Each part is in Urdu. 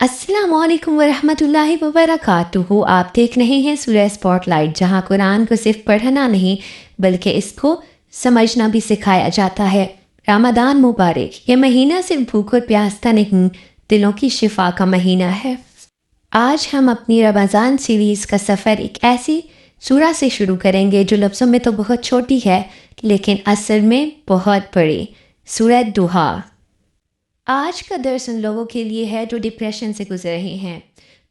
السلام علیکم ورحمۃ اللہ وبرکاتہ. آپ دیکھ رہے ہیں سورہ اسپاٹ لائٹ، جہاں قرآن کو صرف پڑھنا نہیں بلکہ اس کو سمجھنا بھی سکھایا جاتا ہے. رمضان مبارک. یہ مہینہ صرف بھوک اور پیاس کا نہیں، دلوں کی شفا کا مہینہ ہے. آج ہم اپنی رمضان سیریز کا سفر ایک ایسی سورہ سے شروع کریں گے جو لفظوں میں تو بہت چھوٹی ہے لیکن اثر میں بہت بڑی. سورہ دوحا. آج کا درس ان لوگوں کے لیے ہے جو ڈپریشن سے گزر رہے ہیں،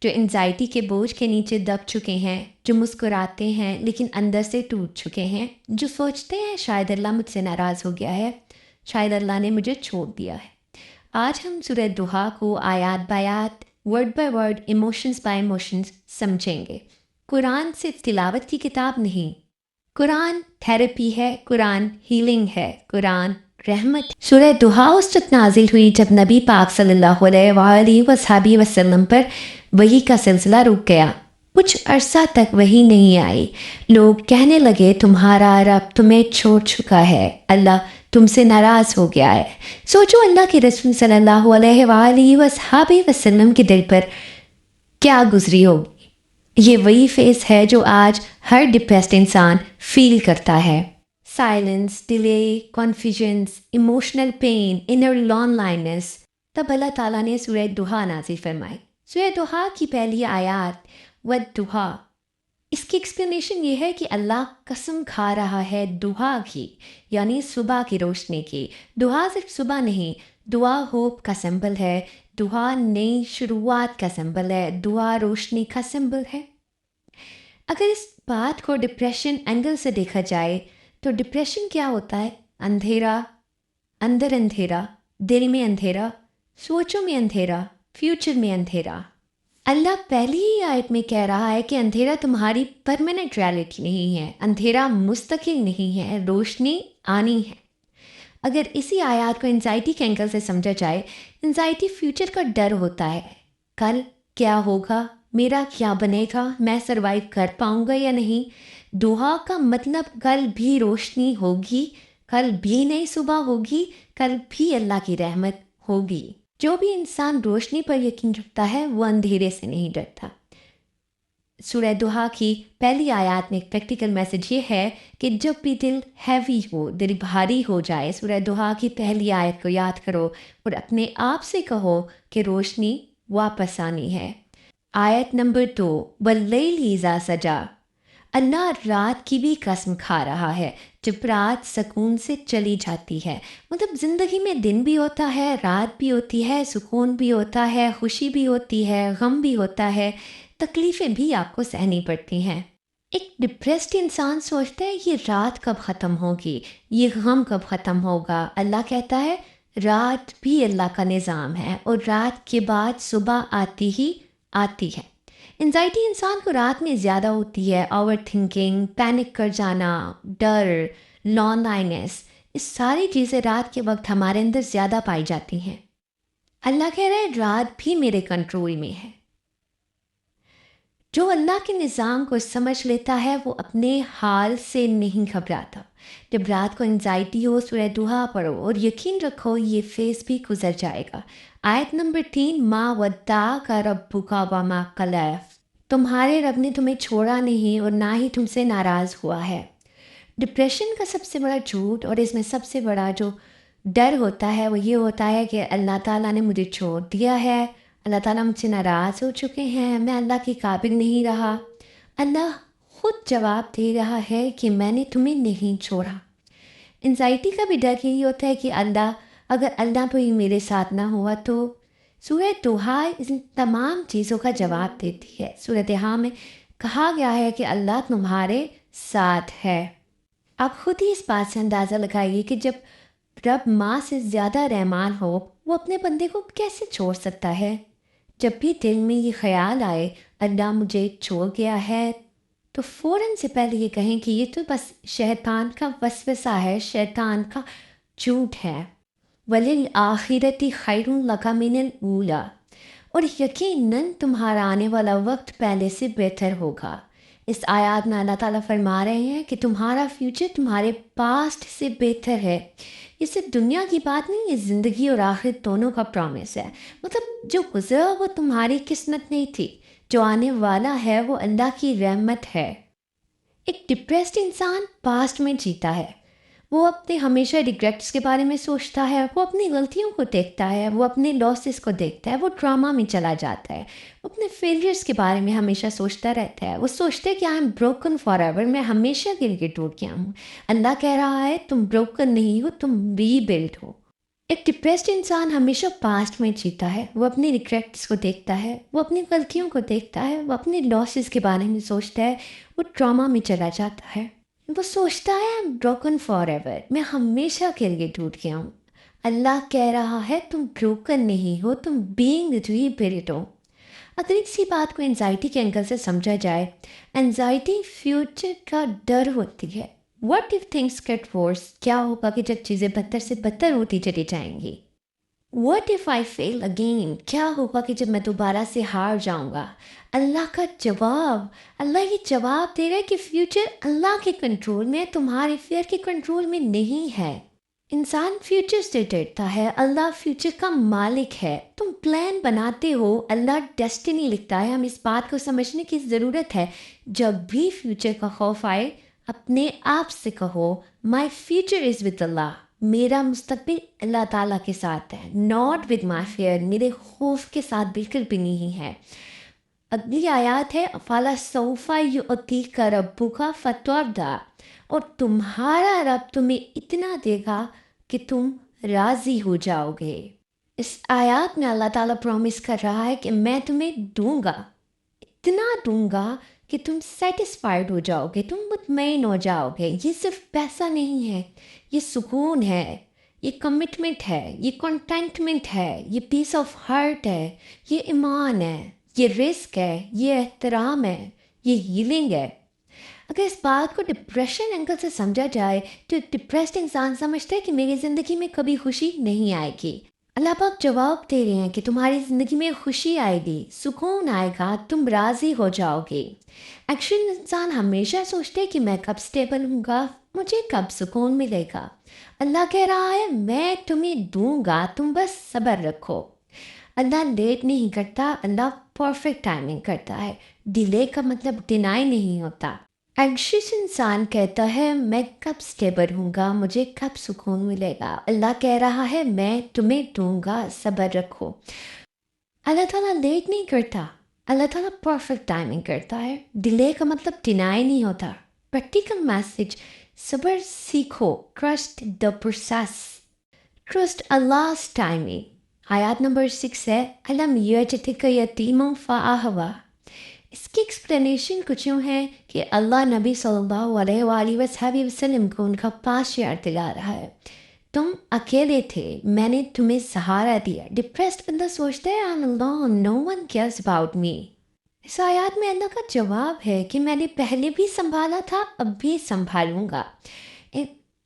جو انزائٹی کے بوجھ کے نیچے دب چکے ہیں، جو مسکراتے ہیں لیکن اندر سے ٹوٹ چکے ہیں، جو سوچتے ہیں شاید اللہ مجھ سے ناراض ہو گیا ہے، شاید اللہ نے مجھے چھوڑ دیا ہے. آج ہم سورہ دوحا کو آیات بایات، word by word, emotions by emotions سمجھیں گے. قرآن صرف تلاوت کی کتاب نہیں، قرآن تھیراپی ہے، قرآن ہیلنگ ہے، قرآن رحمت. سورہ دوحا اس وقت نازل ہوئی جب نبی پاک صلی اللہ علیہ وآلہ وصحبہ وسلم پر وحی کا سلسلہ رک گیا. کچھ عرصہ تک وحی نہیں آئی. لوگ کہنے لگے تمہارا رب تمہیں چھوڑ چکا ہے، اللہ تم سے ناراض ہو گیا ہے. سوچو اللہ کے رسول صلی اللہ علیہ وآلہ وصحبہ وسلم کے دل پر کیا گزری ہوگی. یہ وہی فیس ہے جو آج ہر ڈپریسڈ انسان فیل کرتا ہے. Silence, delay, confusions, emotional pain, inner loneliness. تب اللہ تعالیٰ نے سورہ دوحا نازل فرمائی. سورہ دوحا کی پہلی آیات والدوحا. اس کی ایکسپلینیشن یہ ہے کہ اللہ قسم کھا رہا ہے دوحا کی، یعنی صبح کی روشنی کی. دوحا صرف صبح نہیں، دعا ہوپ کا سمبل ہے، دعا نئی شروعات کا سمبل ہے، دعا روشنی کا سمبل ہے. اگر اس بات کو ڈپریشن اینگل سے دیکھا جائے تو ڈپریشن کیا ہوتا ہے؟ اندھیرا، اندر اندھیرا، دل میں اندھیرا، سوچوں میں اندھیرا، فیوچر میں اندھیرا. اللہ پہلی ہی آیت میں کہہ رہا ہے کہ اندھیرا تمہاری پرماننٹ ریالٹی نہیں ہے، اندھیرا مستقل نہیں ہے، روشنی آنی ہے. اگر اسی آیات کو انزائٹی کے اینگل سے سمجھا جائے، انزائٹی فیوچر کا ڈر ہوتا ہے. کل کیا ہوگا، میرا کیا بنے گا، میں سروائیو کر پاؤں گا یا نہیں. دوحا کا مطلب کل بھی روشنی ہوگی، کل بھی نئی صبح ہوگی، کل بھی اللہ کی رحمت ہوگی. جو بھی انسان روشنی پر یقین رکھتا ہے وہ اندھیرے سے نہیں ڈرتا. سورہ دوحا کی پہلی آیات میں ایک پریکٹیکل میسج یہ ہے کہ جب بھی دل ہیوی ہو، دل بھاری ہو جائے، سورہ دوحا کی پہلی آیت کو یاد کرو اور اپنے آپ سے کہو کہ روشنی واپس آنی ہے. آیت نمبر 2 واللیل اذا سجا. اللہ رات کی بھی قسم کھا رہا ہے جب رات سکون سے چلی جاتی ہے. مطلب زندگی میں دن بھی ہوتا ہے، رات بھی ہوتی ہے، سکون بھی ہوتا ہے، خوشی بھی ہوتی ہے، غم بھی ہوتا ہے، تکلیفیں بھی آپ کو سہنی پڑتی ہیں. ایک ڈپریسڈ انسان سوچتا ہے یہ رات کب ختم ہوگی، یہ غم کب ختم ہوگا. اللہ کہتا ہے رات بھی اللہ کا نظام ہے اور رات کے بعد صبح آتی ہی آتی ہے. انزائٹی انسان کو رات میں زیادہ ہوتی ہے. اوور تھنکنگ، پینک کر جانا، ڈر، لون لائنس، اس ساری چیزیں رات کے وقت ہمارے اندر زیادہ پائی جاتی ہیں. اللہ کہہ رہا ہے رات بھی میرے کنٹرول میں ہے. جو اللہ کے نظام کو سمجھ لیتا ہے وہ اپنے حال سے نہیں گھبراتا. جب رات کو انزائٹی ہو سورہ دوحا پڑھو اور یقین رکھو یہ فیس بھی گزر جائے گا. آیت نمبر 3 ما ودعک ربک وما قلی. تمہارے رب نے تمہیں چھوڑا نہیں اور نہ ہی تم سے ناراض ہوا ہے. ڈپریشن کا سب سے بڑا جھوٹ اور اس میں سب سے بڑا جو ڈر ہوتا ہے وہ یہ ہوتا ہے کہ اللہ تعالیٰ نے مجھے چھوڑ دیا ہے، اللہ تعالیٰ مجھ سے ناراض ہو چکے ہیں، میں اللہ کے قابل نہیں رہا. اللہ خود جواب دے رہا ہے کہ میں نے تمہیں نہیں چھوڑا. انزائٹی کا بھی ڈر یہی ہوتا ہے کہ اگر اللہ کوئی میرے ساتھ نہ ہوا تو. سورہ دوحا ان تمام چیزوں کا جواب دیتی ہے. سورہ دوحا میں کہا گیا ہے کہ اللہ تمہارے ساتھ ہے. آپ خود ہی اس بات سے اندازہ لگائیے کہ جب رب ماں سے زیادہ رحمان ہو وہ اپنے بندے کو کیسے چھوڑ سکتا ہے. جب بھی دل میں یہ خیال آئے اللہ مجھے چھوڑ گیا ہے تو فوراً سے پہلے یہ کہیں کہ یہ تو بس شیطان کا وسوسہ ہے، شیطان کا جھوٹ ہے. وَلِلْآخِرَةِ خَيْرٌ لَكَ مِنَ الْأُولَى. اور یقیناً تمہارا آنے والا وقت پہلے سے بہتر ہوگا. اس آیات میں اللہ تعالیٰ فرما رہے ہیں کہ تمہارا فیوچر تمہارے پاسٹ سے بہتر ہے. یہ صرف دنیا کی بات نہیں، یہ زندگی اور آخرت دونوں کا پرومس ہے. مطلب جو گزرا وہ تمہاری قسمت نہیں تھی، جو آنے والا ہے وہ اللہ کی رحمت ہے. ایک ڈپریسڈ انسان پاسٹ میں جیتا ہے، وہ اپنے ہمیشہ ریگریٹس کے بارے میں سوچتا ہے، وہ اپنی غلطیوں کو دیکھتا ہے، وہ اپنے لاسز کو دیکھتا ہے، وہ ڈراما میں چلا جاتا ہے، وہ اپنے فیلئرس کے بارے میں ہمیشہ سوچتا رہتا ہے. وہ سوچتے کہ I am broken for ever, میں ہمیشہ گر کے ٹوٹ گیا ہوں. اللہ کہہ رہا ہے تم بروکن نہیں ہو، تم ری بلڈ ہو. ایک ڈپریسڈ انسان ہمیشہ پاسٹ میں جیتا ہے، وہ اپنی ریگریٹس کو دیکھتا ہے، وہ اپنی غلطیوں کو دیکھتا ہے، وہ اپنے لاسز کے بارے میں سوچتا ہے، وہ ڈراما میں چلا جاتا ہے. وہ سوچتا ہے I am broken for ever, میں ہمیشہ گر کے ٹوٹ گیا ہوں. اللہ کہہ رہا ہے تم بروکن نہیں ہو، تم بینگ ری بلڈ ہو. اگر اسی بات کو انزائٹی کے اینگل سے سمجھا جائے، انزائٹی فیوچر کا ڈر ہوتی ہے. What if things get worse, کیا ہوگا کہ جب چیزیں بدتر سے بدتر ہوتی چلی جائیں گی. What if I fail again, کیا ہوگا کہ جب میں دوبارہ سے ہار جاؤں گا. اللہ کا جواب، اللہ یہ جواب دے رہا ہے کہ فیوچر اللہ کے کنٹرول میں، تمہارے فیئر کے کنٹرول میں نہیں ہے. انسان فیوچر سے ڈرتا ہے، اللہ فیوچر کا مالک ہے. تم پلان بناتے ہو، اللہ ڈیسٹنی لکھتا ہے. ہم اس بات کو سمجھنے کی ضرورت ہے. جب بھی فیوچر کا خوف آئے، اپنے آپ سے کہو مائی فیوچر از ود اللہ، میرا مستقبل اللہ تعالیٰ کے ساتھ ہے. ناٹ ود مائی فیئر، میرے خوف کے ساتھ بالکل بھی نہیں ہے. اگلی آیات ہے فَلَا سَوْفَ يُؤْتِيكَ رَبُّكَ فَتَرْضَىٰ، اور تمہارا رب تمہیں اتنا دے گا کہ تم راضی ہو جاؤ گے. اس آیات میں اللہ تعالیٰ پرومس کر رہا ہے کہ میں تمہیں دوں گا، اتنا دوں گا کہ تم سیٹسفائیڈ ہو جاؤ گے، تم مطمئن ہو جاؤ گے. یہ صرف پیسہ نہیں ہے، یہ سکون ہے، یہ کمٹمنٹ ہے، یہ کنٹینٹمنٹ ہے، یہ پیس آف ہارٹ ہے، یہ ایمان ہے، یہ رزق ہے، یہ احترام ہے، یہ ہیلنگ ہے. اگر اس بات کو ڈپریشن اینگل سے سمجھا جائے تو ڈپریسڈ انسان سمجھتا ہے کہ میری زندگی میں کبھی خوشی نہیں آئے گی. اللہ پاک جواب دے رہے ہیں کہ تمہاری زندگی میں خوشی آئے گی، سکون آئے گا، تم راضی ہو جاؤ گے. ایکچولی انسان ہمیشہ سوچتے ہے کہ میں کب سٹیبل ہوں گا، مجھے کب سکون ملے گا. اللہ کہہ رہا ہے میں تمہیں دوں گا، تم بس صبر رکھو. اللہ لیٹ نہیں کرتا، اللہ پرفیکٹ ٹائمنگ کرتا ہے. ڈیلے کا مطلب ڈینائی نہیں ہوتا. اینکشیس انسان کہتا ہے میں کب سٹیبل ہوں گا، مجھے کب سکون ملے گا. اللہ کہہ رہا ہے میں تمہیں دوں گا، صبر رکھو. اللہ تعالیٰ لیٹ نہیں کرتا، اللہ تعالیٰ پرفیکٹ ٹائمنگ کرتا ہے. ڈیلے کا مطلب ڈینائی نہیں ہوتا. پریکٹیکل میسج، صبر سیکھو، trust the process, trust Allah's timing. آیات نمبر 6 ہے علم یجدک یتیما فآہوا. اس کی ایکسپلینیشن کچھ یوں ہے کہ اللہ نبی صلی اللہ علیہ وآلہ وسلم کو ان کا پاس شیئر دلا رہا ہے. تم اکیلے تھے، میں نے تمہیں سہارا دیا. ڈپریسڈ بندہ سوچتا ہے I'm alone, no one cares about me. اس آیات میں اللہ کا جواب ہے کہ میں نے پہلے بھی سنبھالا تھا، اب بھی سنبھالوں گا.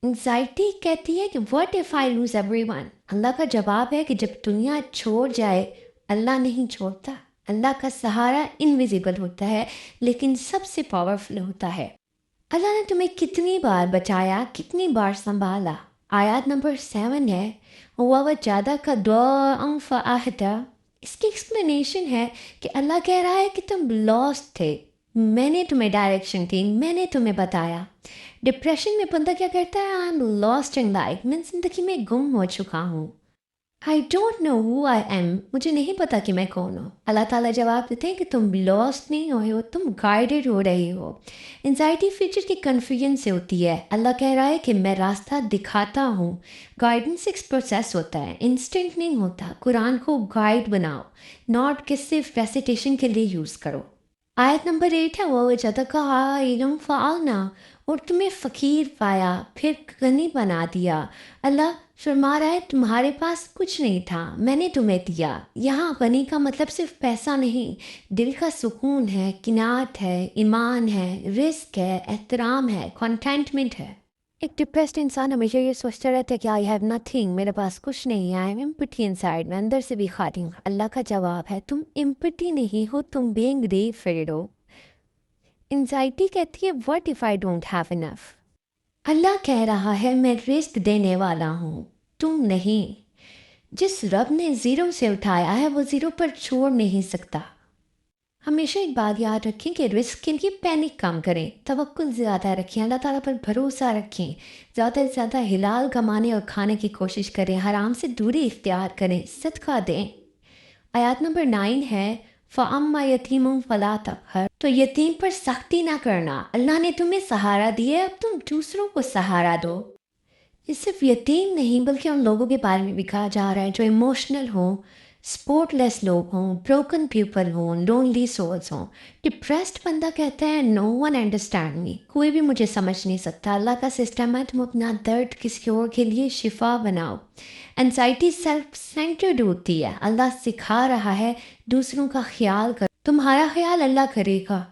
انزائٹی کہتی ہے کہ what if I lose everyone. اللہ کا جواب ہے کہ جب دنیا چھوڑ جائے، اللہ نہیں چھوڑتا. اللہ کا سہارا انویزیبل ہوتا ہے لیکن سب سے پاورفل ہوتا ہے. اللہ نے تمہیں کتنی بار بچایا، کتنی بار سنبھالا. آیات نمبر 7 ہے وَوَجَدَكَ ضَالًّا فَأَهْدَىٰ. اس کی ایکسپلینیشن ہے کہ اللہ کہہ رہا ہے کہ تم لاسٹ تھے، میں نے تمہیں ڈائریکشن دی، میں نے تمہیں بتایا. ڈپریشن میں بندہ کیا کرتا ہے I am last in life, میں زندگی میں گم ہو چکا ہوں. I don't know who I am, مجھے نہیں پتا کہ میں کون ہوں. اللہ تعالیٰ جواب دیتے ہیں کہ تم لاسٹ نہیں ہوئے ہو، تم گائیڈڈ ہو رہے ہو. انزائٹی فیوچر کی کنفیوژن سے ہوتی ہے. اللہ کہہ رہا ہے کہ میں راستہ دکھاتا ہوں. گائیڈنس ایک پروسیس ہوتا ہے، انسٹنٹ نہیں ہوتا. قرآن کو گائیڈ بناؤ، ناٹ کہ صرف ریسیٹیشن کے لیے یوز کرو. آیت نمبر 8 ہے وَوَجَدَكَ عَائِلًا فَأَغْنَىٰ. اور تمہیں فقیر پایا پھر غنی بنا دیا. اللہ فرما رہا ہے تمہارے پاس کچھ نہیں تھا، میں نے تمہیں دیا. یہاں غنی کا مطلب صرف پیسہ نہیں، دل کا سکون ہے، قناعت ہے، ایمان ہے، رزق ہے، احترام ہے، کنٹینٹمنٹ ہے. ایک ڈپریسڈ انسان ہمیشہ یہ سوچتا رہتا ہے کہ آئی ہیو نتھنگ، میرے پاس کچھ نہیں، آئی ایم امپٹی انسائیڈ، میں اندر سے بھی خالی ہوں. اللہ کا جواب ہے تم امپٹی نہیں ہو، تم بینگ ری فلڈ ہو. انزائٹی کہتی ہے what if I don't have enough. Allah کہہ رہا ہے میں رزق دینے والا ہوں، تم نہیں۔ جس رب نے زیرو سے اٹھایا ہے وہ زیرو پر چھوڑ نہیں سکتا۔ ہمیشہ ایک بات یاد رکھیں کہ رزق کے لیے پینک کم کریں، توکل زیادہ رکھیں، اللہ تعالیٰ پر بھروسہ رکھیں، زیادہ سے زیادہ حلال کمانے اور کھانے کی کوشش کریں، حرام سے دوری اختیار کریں، صدقہ دیں۔ آیات نمبر 9 ہے فَأَمَّا يَتِيمٌ فَلَا تَقْهَرْ، تو یتیم پر سختی نہ کرنا۔ اللہ نے تمہیں سہارا دیا، اب تم دوسروں کو سہارا دو۔ یہ صرف یتیم نہیں بلکہ ان لوگوں کے بارے میں بھی کہا جا رہا ہے جو ایموشنل ہوں، سپورٹ لیس لوگ ہوں، بروکن پیپل ہوں، لونلی سولز ہوں۔ ڈپریسڈ بندہ کہتا ہے نو ون انڈرسٹینڈ می، کوئی بھی مجھے سمجھ نہیں سکتا۔ اللہ کا سسٹم ہے تم اپنا درد کسی اور کے لیے شفا بناؤ۔ انزائٹی سیلف سینٹرڈ ہوتی ہے، اللہ سکھا رہا ہے دوسروں کا خیال کرو، تمہارا خیال اللہ کرے گا۔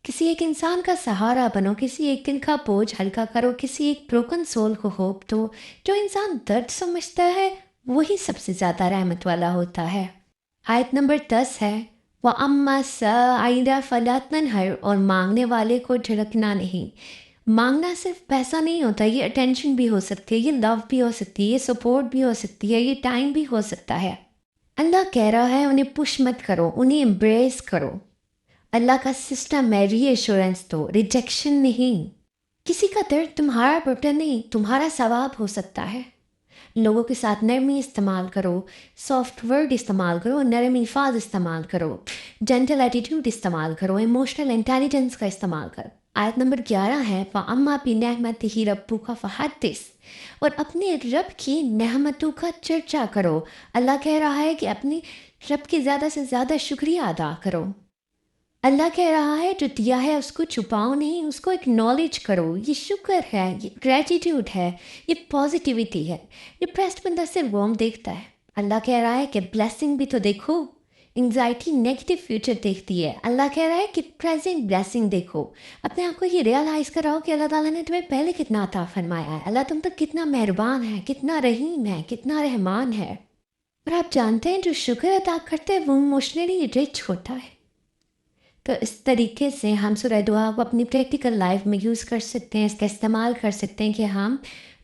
کسی ایک انسان کا سہارا بنو، کسی ایک دن کا بوجھ ہلکا کرو، کسی ایک بروکن سول کو ہوپ دو۔ جو انسان درد سمجھتا ہے وہی سب سے زیادہ رحمت والا ہوتا ہے۔ آیت نمبر 10 ہے وَأَمَّا السَّائِلَ فَلَا تَنْهَرْ، اور مانگنے والے کو جھڑکنا نہیں۔ مانگنا صرف پیسہ نہیں ہوتا، یہ اٹینشن بھی ہو سکتی ہے، یہ لو بھی ہو سکتی ہے، یہ سپورٹ بھی ہو سکتی ہے، یہ ٹائم بھی ہو سکتا ہے۔ اللہ کہہ رہا ہے انہیں پش مت کرو، انہیں امبریس کرو۔ اللہ کا سسٹم ہے ری ایشورنس دو، ریجیکشن نہیں۔ کسی کا درد تمہارا برڈن نہیں، تمہارا ثواب ہو سکتا ہے۔ لوگوں کے ساتھ نرمی استعمال کرو، سافٹ ورڈ استعمال کرو، نرم الفاظ استعمال کرو، جینٹل ایٹیٹیوڈ استعمال کرو، ایموشنل انٹیلیجنس کا استعمال کرو۔ آیت نمبر 11 ہے فَأَمَّا بِنِعْمَتِهِ رَبُّكَ فَحَدِّثْ، اور اپنے رب کی نعمتوں کا چرچا کرو۔ اللہ کہہ رہا ہے کہ اپنی رب کی زیادہ سے زیادہ شکریہ ادا کرو۔ اللہ کہہ رہا ہے جو دیا ہے اس کو چھپاؤ نہیں، اس کو اکنالج کرو۔ یہ شکر ہے، یہ گریٹیٹیوڈ ہے، یہ پازیٹیوٹی ہے۔ ڈپریسڈ بندہ صرف وارم دیکھتا ہے، اللہ کہہ رہا ہے کہ بلیسنگ بھی تو دیکھو۔ انگزائٹی نیگیٹو فیوچر دیکھتی ہے، اللہ کہہ رہا ہے کہ پریزنٹ بلیسنگ دیکھو۔ اپنے آپ کو یہ ریئلائز کراؤ کہ اللہ تعالیٰ نے تمہیں پہلے کتنا عطا فرمایا ہے، اللہ تم تک کتنا مہربان ہے، کتنا رحیم ہے، کتنا رحمان ہے۔ اور آپ جانتے ہیں جو شکر ادا کرتے ہیں وہ ایموشنلی رچ ہوتا ہے۔ تو اس طریقے سے ہم سورہ دعا کو اپنی پریکٹیکل لائف میں یوز کر سکتے ہیں، اس کا استعمال کر سکتے ہیں کہ ہم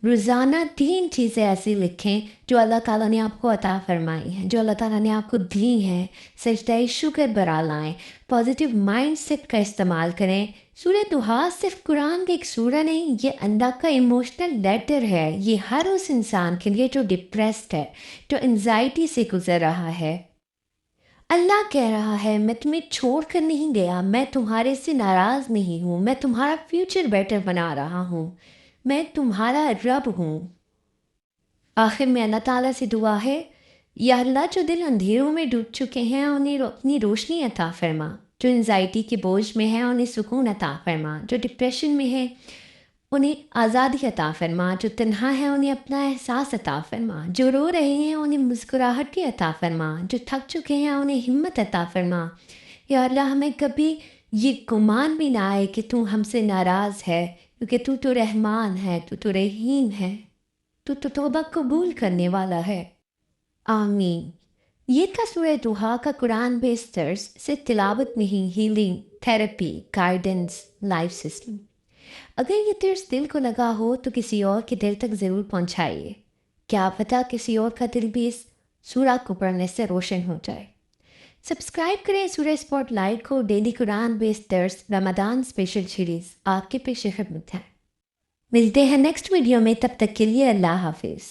روزانہ 3 چیزیں ایسی لکھیں جو اللہ تعالیٰ نے آپ کو عطا فرمائی ہیں، جو اللہ تعالیٰ نے آپ کو دی ہیں۔ سجدہ شکر برا لائیں، پازیٹیو مائنڈ سیٹ کا استعمال کریں۔ سورہ دعا صرف قرآن کا ایک سورہ نہیں، یہ اللہ کا ایموشنل لیٹر ہے۔ یہ ہر اس انسان کے لیے جو ڈپریسڈ ہے، جو انزائٹی سے گزر رہا ہے۔ اللہ کہہ رہا ہے میں تمہیں چھوڑ کر نہیں گیا، میں تمہارے سے ناراض نہیں ہوں، میں تمہارا فیوچر بیٹر بنا رہا ہوں، میں تمہارا رب ہوں۔ آخر میں اللہ تعالیٰ سے دعا ہے یا اللہ جو دل اندھیروں میں ڈوب چکے ہیں انہیں اپنی روشنی عطا فرما، جو انزائٹی کے بوجھ میں ہیں انہیں سکون عطا فرما، جو ڈپریشن میں ہے انہیں آزادی عطا فرما، جو تنہا ہے انہیں اپنا احساس عطا فرما، جو رو رہے ہیں انہیں مسکراہٹی عطا فرما، جو تھک چکے ہیں انہیں ہمت عطا فرما۔ یا اللہ ہمیں کبھی یہ گمان بھی نہ آئے کہ تو ہم سے ناراض ہے، کیونکہ تو رحمان ہے، تو رحیم ہے، تو توبہ قبول کرنے والا ہے۔ آمین۔ یہ تھا سورہ دعا کا قرآن بیسڈ درس، صرف تلاوت نہیں، healing, therapy, guidance, life system. اگر یہ درس دل کو لگا ہو تو کسی اور کے دل تک ضرور پہنچائیے، کیا پتہ کسی اور کا دل بھی اس سورہ کو پڑھنے سے روشن ہو جائے۔ سبسکرائب کریں سورہ اسپاٹ لائٹ کو، ڈیلی قرآن بیسڈ درس رمضان اسپیشل سیریز آپ کے پیش خدمت ہے۔ ملتے ہیں نیکسٹ ویڈیو میں، تب تک کے لیے اللہ حافظ۔